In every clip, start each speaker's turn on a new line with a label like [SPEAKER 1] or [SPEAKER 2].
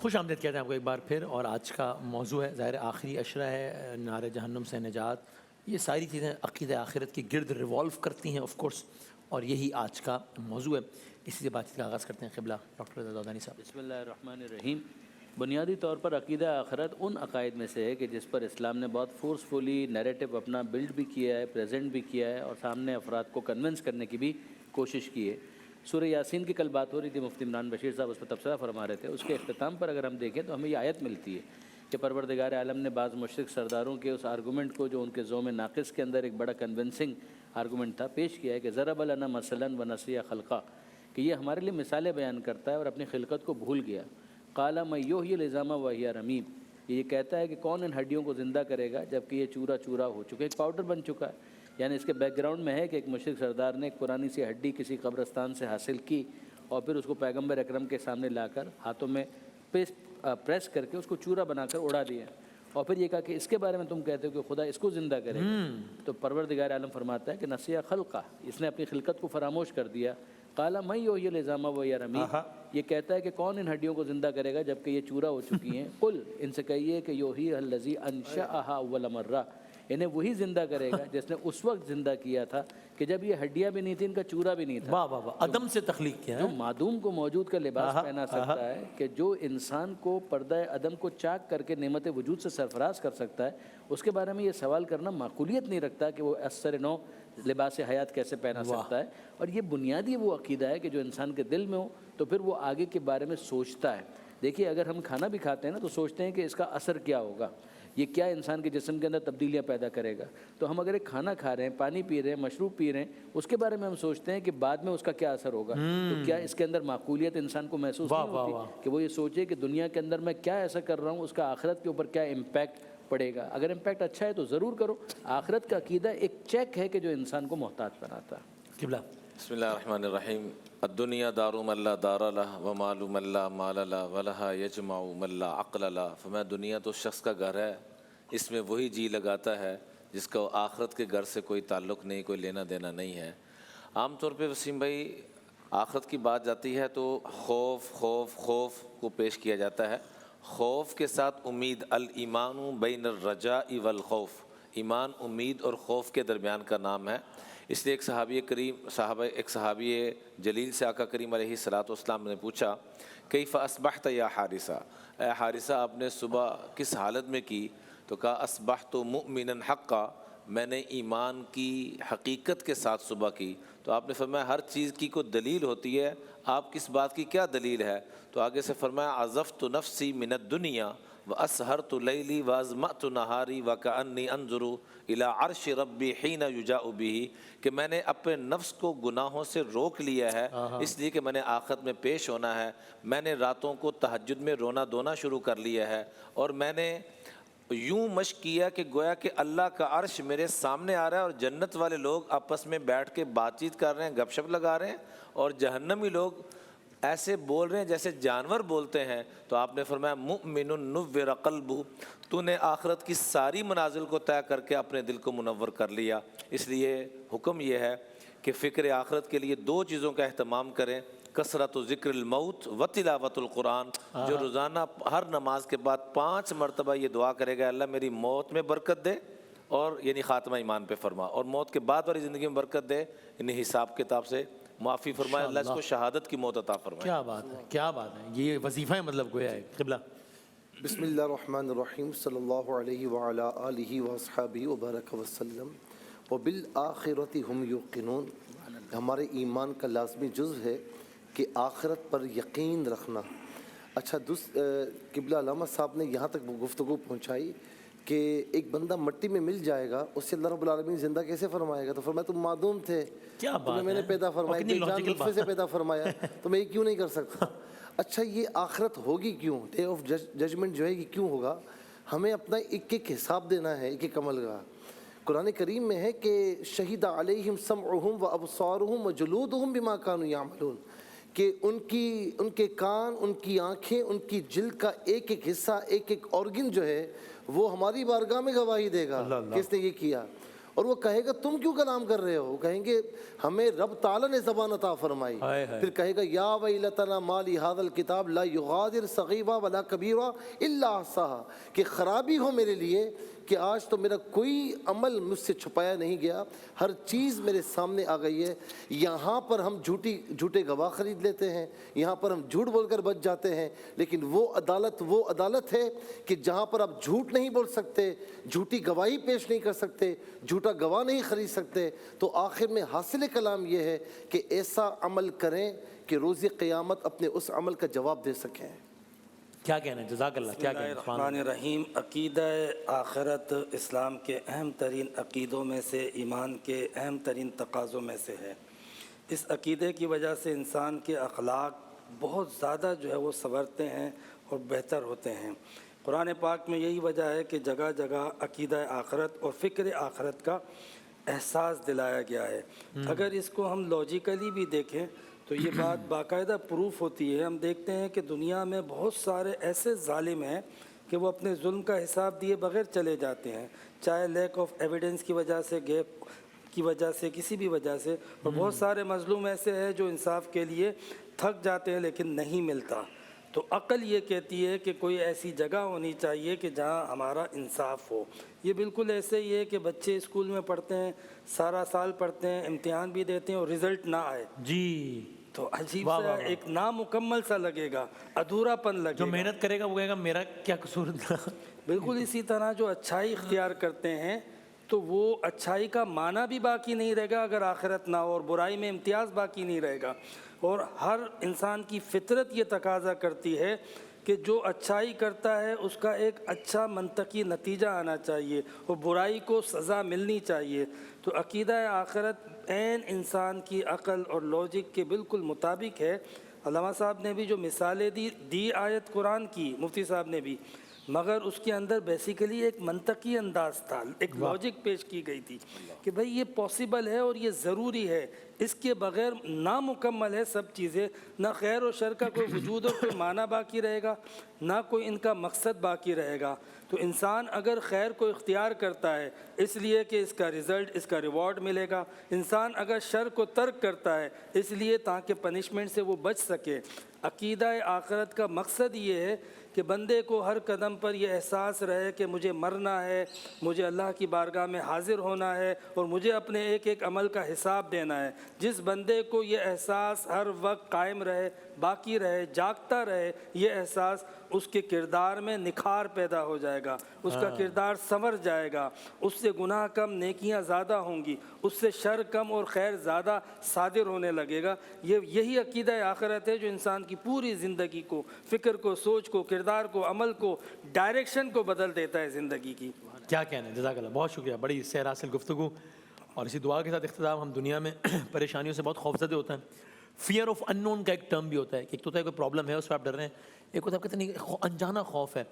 [SPEAKER 1] خوش آمدید کہتے ہیں آپ کو ایک بار پھر، اور آج کا موضوع ہے ظاہر آخری عشرہ ہے، نار جہنم سے نجات. یہ ساری چیزیں عقیدہ آخرت کے گرد ریوالو کرتی ہیں آف کورس، اور یہی آج کا موضوع ہے. اسی سے بات چیت کا آغاز کرتے ہیں. قبلہ ڈاکٹر رضا دانی صاحب.
[SPEAKER 2] بسم اللہ الرحمن الرحیم. بنیادی طور پر عقیدہ آخرت ان عقائد میں سے ہے کہ جس پر اسلام نے بہت فورسفلی نیریٹو اپنا بلڈ بھی کیا ہے، پریزنٹ بھی کیا ہے، اور سامنے افراد کو کنونس کرنے کی بھی کوشش کی ہے. سورہ یاسین کی کل بات ہو رہی تھی، مفتی عمران بشیر صاحب اس پر تبصرہ فرما رہے تھے. اس کے اختتام پر اگر ہم دیکھیں تو ہمیں یہ آیت ملتی ہے کہ پروردگار عالم نے بعض مشرک سرداروں کے اس آرگومنٹ کو جو ان کے ذوم ناقص کے اندر ایک بڑا کنونسنگ آرگومنٹ تھا پیش کیا ہے کہ ضرب لنا مثلا ونسی خلقہ، کہ یہ ہمارے لیے مثالیں بیان کرتا ہے اور اپنی خلقت کو بھول گیا. قال من یحیی العظام وہی رمیم، یہ کہتا ہے کہ کون ان ہڈیوں کو زندہ کرے گا جب کہ یہ چورا چورا ہو چکے، ایک پاؤڈر بن چکا ہے. یعنی اس کے بیک گراؤنڈ میں ہے کہ ایک مشرک سردار نے ایک پرانی سی ہڈی کسی قبرستان سے حاصل کی اور پھر اس کو پیغمبر اکرم کے سامنے لا کر ہاتھوں میں پریس کر کے اس کو چورا بنا کر اڑا دیا، اور پھر یہ کہا کہ اس کے بارے میں تم کہتے ہو کہ خدا اس کو زندہ کرے گا. تو پروردگار عالم فرماتا ہے کہ نسیہ خلقہ، اس نے اپنی خلقت کو فراموش کر دیا. قال من یحیی العظام وہی رمیم، یہ کہتا ہے کہ کون ان ہڈیوں کو زندہ کرے گا جبکہ یہ چورا ہو چکی ہیں. قل، ان سے کہیے کہ یحییھا الذی انشأھا اول مرہ، انہیں وہی زندہ کرے گا جس نے اس وقت زندہ کیا تھا کہ جب یہ ہڈیاں بھی نہیں تھیں، ان کا چورا بھی نہیں تھا.
[SPEAKER 1] واہ واہ واہ، عدم سے تخلیق کیا ہے.
[SPEAKER 2] جو معدوم کو موجود کا لباس پہنا سکتا ہے، کہ جو انسان کو پردہ عدم کو چاک کر کے نعمت وجود سے سرفراز کر سکتا ہے، اس کے بارے میں یہ سوال کرنا معقولیت نہیں رکھتا کہ وہ اثر نو لباس حیات کیسے پہنا سکتا ہے. اور یہ بنیادی وہ عقیدہ ہے کہ جو انسان کے دل میں ہو تو پھر وہ آگے کے بارے میں سوچتا ہے. دیکھیے اگر ہم کھانا بھی کھاتے ہیں نا تو سوچتے ہیں کہ اس کا اثر کیا ہوگا، یہ کیا انسان کے جسم کے اندر تبدیلیاں پیدا کرے گا. تو ہم اگر ایک کھانا کھا رہے ہیں، پانی پی رہے ہیں، مشروب پی رہے ہیں، اس کے بارے میں ہم سوچتے ہیں کہ بعد میں اس کا کیا اثر ہوگا. تو کیا اس کے اندر معقولیت انسان کو محسوس نہیں ہوتی کہ وہ یہ سوچے کہ دنیا کے اندر میں کیا ایسا کر رہا ہوں، اس کا آخرت کے اوپر کیا امپیکٹ پڑے گا. اگر امپیکٹ اچھا ہے تو ضرور کرو. آخرت کا عقیدہ ایک چیک ہے کہ جو انسان کو محتاط بناتا ہے.
[SPEAKER 1] قبلہ.
[SPEAKER 3] بسم اللہ الرحمن الرحیم. الدنیا دار من لا دار لہ ومال من لا مال لہ ولہا یجمع من لا عقل لہ. فرمایا دنیا تو شخص کا گھر ہے، اس میں وہی جی لگاتا ہے جس کا آخرت کے گھر سے کوئی تعلق نہیں، کوئی لینا دینا نہیں ہے. عام طور پہ وسیم بھائی آخرت کی بات جاتی ہے تو خوف خوف خوف کو پیش کیا جاتا ہے. خوف کے ساتھ امید، الایمان بین الرجاء والخوف، ایمان امید اور خوف کے درمیان کا نام ہے. اس لیے ایک صحابی جلیل سے آقا کریم علیہ الصلوۃ والسلام نے پوچھا کیف اصبحت یا حارثہ، اے حارثہ آپ نے صبح کس حالت میں کی؟ تو کہا اصبحت مؤمنا حقا، میں نے ایمان کی حقیقت کے ساتھ صبح کی. تو آپ نے فرمایا ہر چیز کی کوئی دلیل ہوتی ہے، آپ کس بات کی کیا دلیل ہے؟ تو آگے سے فرمایا عزفت نفسی من الدنیا واسہرت لیلی وازمأت نہاری وکأنی انظر الی عرش ربی حین یجاء بہ، کہ میں نے اپنے نفس کو گناہوں سے روک لیا ہے اس لیے کہ میں نے آخرت میں پیش ہونا ہے. میں نے راتوں کو تہجد میں رونا دھونا شروع کر لیا ہے، اور میں نے یوں مشق کیا کہ گویا کہ اللہ کا عرش میرے سامنے آ رہا ہے اور جنت والے لوگ آپس میں بیٹھ کے بات چیت کر رہے ہیں، گپ شپ لگا رہے ہیں، اور جہنمی لوگ ایسے بول رہے ہیں جیسے جانور بولتے ہیں. تو آپ نے فرمایا مؤمن نور قلبہ، تو نے آخرت کی ساری منازل کو طے کر کے اپنے دل کو منور کر لیا. اس لیے حکم یہ ہے کہ فکر آخرت کے لیے دو چیزوں کا اہتمام کریں، کثرت و ذکر الموت و تلاوت القرآن. جو روزانہ ہر نماز کے بعد 5 مرتبہ یہ دعا کرے گا اللہ میری موت میں برکت دے، اور یعنی خاتمہ ایمان پہ فرما، اور موت کے بعد والی زندگی میں برکت دے، یعنی حساب کتاب سے معافی فرمائے، اللہ اس کو شہادت کی موت عطا فرمائے.
[SPEAKER 1] کیا بات ہے، کیا بات ہے، یہ وظیفہ ہے مطلب گویا ہے. قبلہ.
[SPEAKER 4] بسم اللہ الرحمن الرحیم. صلی اللہ علیہ وعلی آلہ واصحابہ وبارک وسلم. وبالآخرۃ ہم یوقنون، ہمارے ایمان کا لازمی جزو ہے کہ آخرت پر یقین رکھنا. اچھا قبلہ علامہ صاحب نے یہاں تک گفتگو پہنچائی کہ ایک بندہ مٹی میں مل جائے گا، اس سے اللہ رب العالمین زندہ کیسے فرمائے گا؟ تو فرمایا تم معدوم تھے، تمہیں میں نے پیدا فرمایا، بے جان نطفے سے پیدا فرمایا، تو میں یہ کیوں نہیں کر سکتا؟ اچھا یہ آخرت ہوگی کیوں؟ ڈے آف ججمنٹ جو ہے یہ کیوں ہوگا؟ ہمیں اپنا ایک ایک حساب دینا ہے، ایک ایک عمل کا. قرآن کریم میں ہے کہ شہید علیہم سمعہم و ابصارہم و جلودہم بما کانوا یعملون، کہ ان کے کان، ان کی آنکھیں، ان کی جلد کا ایک ایک حصہ، ایک ایک آرگن جو ہے وہ ہماری بارگاہ میں گواہی دے گا کہ اس نے یہ کیا. اور وہ کہے گا تم کیوں کلام کر رہے ہو؟ وہ کہیں گے ہمیں رب تعالیٰ نے زبان عطا فرمائی. پھر کہے گا یا ویلتنا ما لی ھذا الکتاب لا یغادر صغیرہ ولا کبیرہ الا احصاھا، کہ خرابی ہو میرے لیے کہ آج تو میرا کوئی عمل مجھ سے چھپایا نہیں گیا، ہر چیز میرے سامنے آ گئی ہے. یہاں پر ہم جھوٹے گواہ خرید لیتے ہیں، یہاں پر ہم جھوٹ بول کر بچ جاتے ہیں، لیکن وہ عدالت ہے کہ جہاں پر آپ جھوٹ نہیں بول سکتے، جھوٹی گواہی پیش نہیں کر سکتے، جھوٹا گواہ نہیں خرید سکتے. تو آخر میں حاصل کلام یہ ہے کہ ایسا عمل کریں کہ روز قیامت اپنے اس عمل کا جواب دے سکیں.
[SPEAKER 1] کیا کہنا ہے؟ جزاک اللہ. کیا کہنا ہے؟
[SPEAKER 5] الرحمن الرحیم. عقیدہ آخرت اسلام کے اہم ترین عقیدوں میں سے، ایمان کے اہم ترین تقاضوں میں سے ہے. اس عقیدے کی وجہ سے انسان کے اخلاق بہت زیادہ جو ہے وہ سنورتے ہیں اور بہتر ہوتے ہیں. قرآن پاک میں یہی وجہ ہے کہ جگہ جگہ عقیدہ آخرت اور فکر آخرت کا احساس دلایا گیا ہے. اگر اس کو ہم لاجیکلی بھی دیکھیں تو یہ بات باقاعدہ پروف ہوتی ہے. ہم دیکھتے ہیں کہ دنیا میں بہت سارے ایسے ظالم ہیں کہ وہ اپنے ظلم کا حساب دیے بغیر چلے جاتے ہیں، چاہے لیک آف ایویڈنس کی وجہ سے، گیپ کی وجہ سے، کسی بھی وجہ سے. اور بہت سارے مظلوم ایسے ہیں جو انصاف کے لیے تھک جاتے ہیں لیکن نہیں ملتا. تو عقل یہ کہتی ہے کہ کوئی ایسی جگہ ہونی چاہیے کہ جہاں ہمارا انصاف ہو. یہ بالکل ایسے ہی ہے کہ بچے اسکول میں پڑھتے ہیں، سارا سال پڑھتے ہیں، امتحان بھی دیتے ہیں اور رزلٹ نہ آئے
[SPEAKER 1] جی
[SPEAKER 5] تو عجیب سا ایک نامکمل سا لگے گا، ادھورا پن لگے
[SPEAKER 1] جو
[SPEAKER 5] گا.
[SPEAKER 1] محنت کرے گا وہ کہے گا میرا کیا قصور تھا.
[SPEAKER 5] بالکل اسی طرح جو اچھائی اختیار کرتے ہیں تو وہ اچھائی کا معنی بھی باقی نہیں رہے گا اگر آخرت نہ ہو، اور برائی میں امتیاز باقی نہیں رہے گا. اور ہر انسان کی فطرت یہ تقاضا کرتی ہے کہ جو اچھائی کرتا ہے اس کا ایک اچھا منطقی نتیجہ آنا چاہیے اور برائی کو سزا ملنی چاہیے. تو عقیدہ آخرت عین انسان کی عقل اور لاجک کے بالکل مطابق ہے. علامہ صاحب نے بھی جو مثالیں دی آیت قرآن کی، مفتی صاحب نے بھی، مگر اس کے اندر بیسیکلی ایک منطقی انداز تھا، ایک لاجک پیش کی گئی تھی کہ بھئی یہ پاسبل ہے اور یہ ضروری ہے، اس کے بغیر نامکمل ہے سب چیزیں. نہ خیر و شر کا کوئی وجود اور کوئی معنی باقی رہے گا، نہ کوئی ان کا مقصد باقی رہے گا. تو انسان اگر خیر کو اختیار کرتا ہے اس لیے کہ اس کا رزلٹ، اس کا ریوارڈ ملے گا، انسان اگر شر کو ترک کرتا ہے اس لیے تاکہ پنشمنٹ سے وہ بچ سکے. عقیدہ آخرت کا مقصد یہ ہے کہ بندے کو ہر قدم پر یہ احساس رہے کہ مجھے مرنا ہے، مجھے اللہ کی بارگاہ میں حاضر ہونا ہے اور مجھے اپنے ایک ایک عمل کا حساب دینا ہے. جس بندے کو یہ احساس ہر وقت قائم رہے، باقی رہے، جاگتا رہے، یہ احساس، اس کے کردار میں نکھار پیدا ہو جائے گا، اس کا کردار سنور جائے گا، اس سے گناہ کم، نیکیاں زیادہ ہوں گی، اس سے شر کم اور خیر زیادہ صادر ہونے لگے گا. یہی عقیدہ آخرت ہے جو انسان کی پوری زندگی کو، فکر کو، سوچ کو، کردار کو، عمل کو، ڈائریکشن کو بدل دیتا ہے زندگی کی.
[SPEAKER 1] کیا کہنا ہے؟ جزاک اللہ. بہت شکریہ. بڑی سیر حاصل گفتگو اور اسی دعا کے ساتھ اختتام. ہم دنیا میں پریشانیوں سے بہت خوفزدہ ہوتے ہیں. فیئر آف ان نون کا ایک ٹرم بھی ہوتا ہے. ایک تو ہوتا ہے کوئی پرابلم ہے اس پہ آپ ڈر رہے ہیں، ایک ہوتا ہے کہتے ہیں انجانا خوف ہے.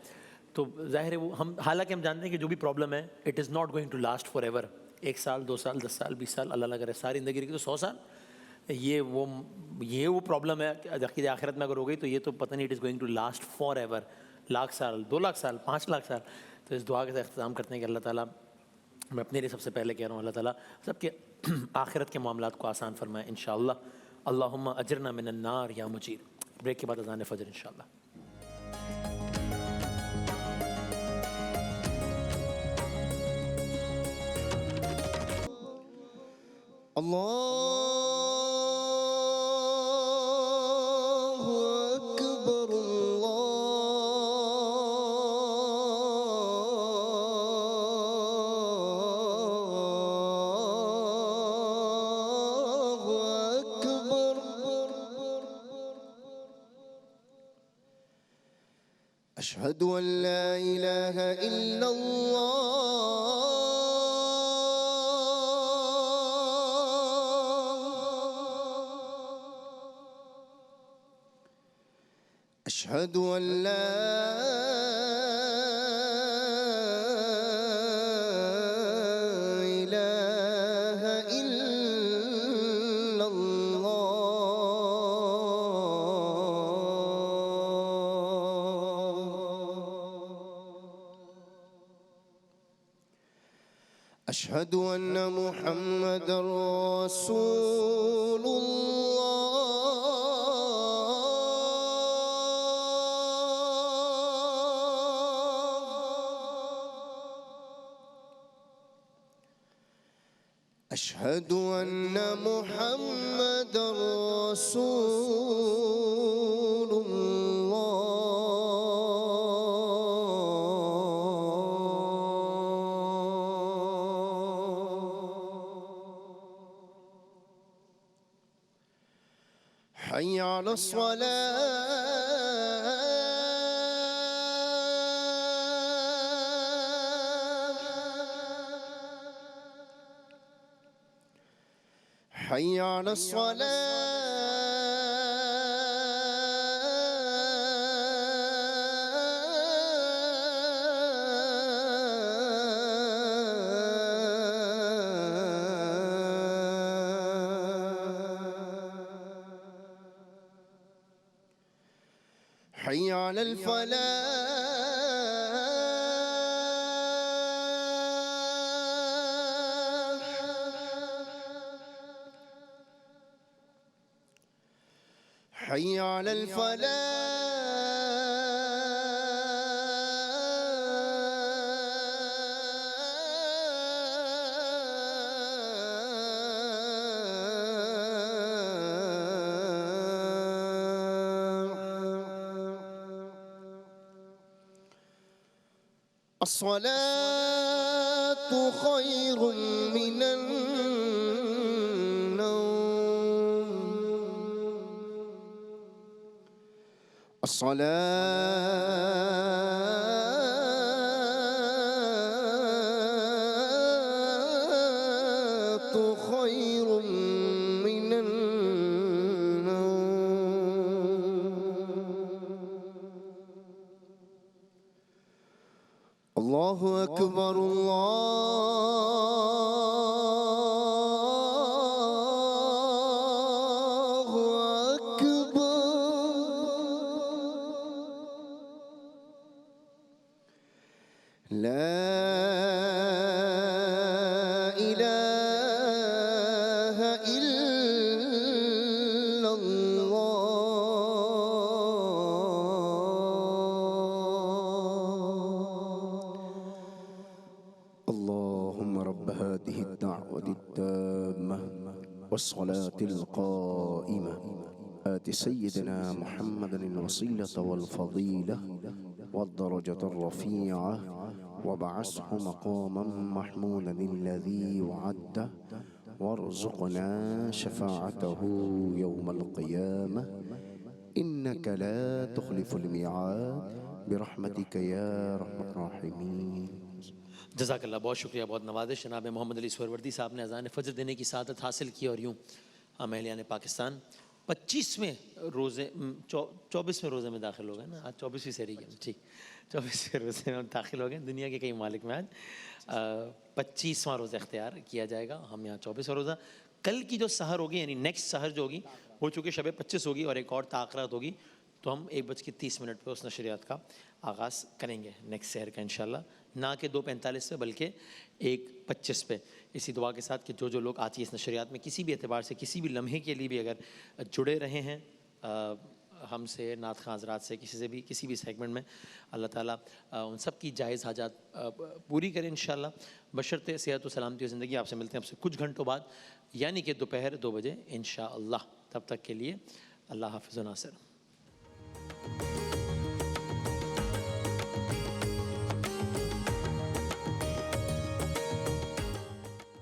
[SPEAKER 1] تو ظاہر ہے وہ حالانکہ ہم جانتے ہیں کہ جو بھی پرابلم ہے it is not going to last forever. 1 سال 2 سال 10 سال 20 سال، اللہ نہ کرے ساری زندگی کی تو 100 سال. یہ وہ پرابلم ہے عقیدہ آخرت میں اگر ہو گئی تو یہ تو پتہ نہیں it is going to last forever. 1,00,000 سال، 2,00,000 سال، 5,00,000 سال. تو اس دعا کے ساتھ اختتام کرتے ہیں کہ اللہ تعالیٰ، میں اپنے لیے سب سے پہلے کہہ رہا ہوں، اللہ تعالیٰ سب کے آخرت کے معاملات کو آسان فرمائے انشاءاللہ. اللہم اجرنا من النار یا مجیر. بریک کے بعد اذان فجر انشاءاللہ.
[SPEAKER 6] أشهد أن لا إله إلا الله أشهد أن لا إله إلا الله أشهد أن محمد رسول الله أشهد أن محمد رسول حي على الصلاة حي على الصلاة حي على الفلاح حي على الفلاح الصلاة خير من النوم الصلاة خير من النوم الله أكبر الله أكبر لا إله إلا الله اللهم رب هذه الدعوة التامة والصلاة القائمة آت سيدنا محمد الوسيلة والفضيلة والدرجة الرفيعة وابعثه مقاما محمودا الذي وعده وارزقنا شفاعته يوم القيامة إنك لا تخلف الميعاد برحمتك يا أرحم الراحمين.
[SPEAKER 1] جزاک اللہ، بہت شکریہ، بہت نوازش جناب محمد علی سہروردی صاحب نے اذان فجر دینے کی سعادت حاصل کی، اور یوں ہم اہلیان پاکستان 25ویں روزے 24ویں روزے میں داخل ہو گئے نا، آج 24ویں سحری ہے، ٹھیک 24ویں روزے میں داخل ہو گئے. دنیا کے کئی ممالک میں آج 25واں روزہ اختیار کیا جائے گا. ہم یہاں 24واں روزہ. کل کی جو سحر ہوگی یعنی نیکسٹ سحر جو ہوگی وہ چونکہ شب 25 ہوگی اور ایک اور تاخرات ہوگی، تو ہم 1:30 پہ اس نشریات کا آغاز کریں گے نیکسٹ سحر کا انشاءاللہ، نہ کہ 2:45 پہ بلکہ 1:25 پہ. اسی دعا کے ساتھ کہ جو لوگ آتی اس نشریات میں کسی بھی اعتبار سے کسی بھی لمحے کے لیے بھی اگر جڑے رہے ہیں ہم سے، نعت خواں حضرات سے، کسی سے بھی کسی بھی سیگمنٹ میں، اللہ تعالیٰ ان سب کی جائز حاجات پوری کریں انشاءاللہ، بشرط صحت و سلامتی و زندگی. آپ سے ملتے ہیں آپ سے کچھ گھنٹوں بعد، یعنی کہ دوپہر 2 بجے انشاءاللہ. تب تک کے لیے اللہ حافظ و ناصر.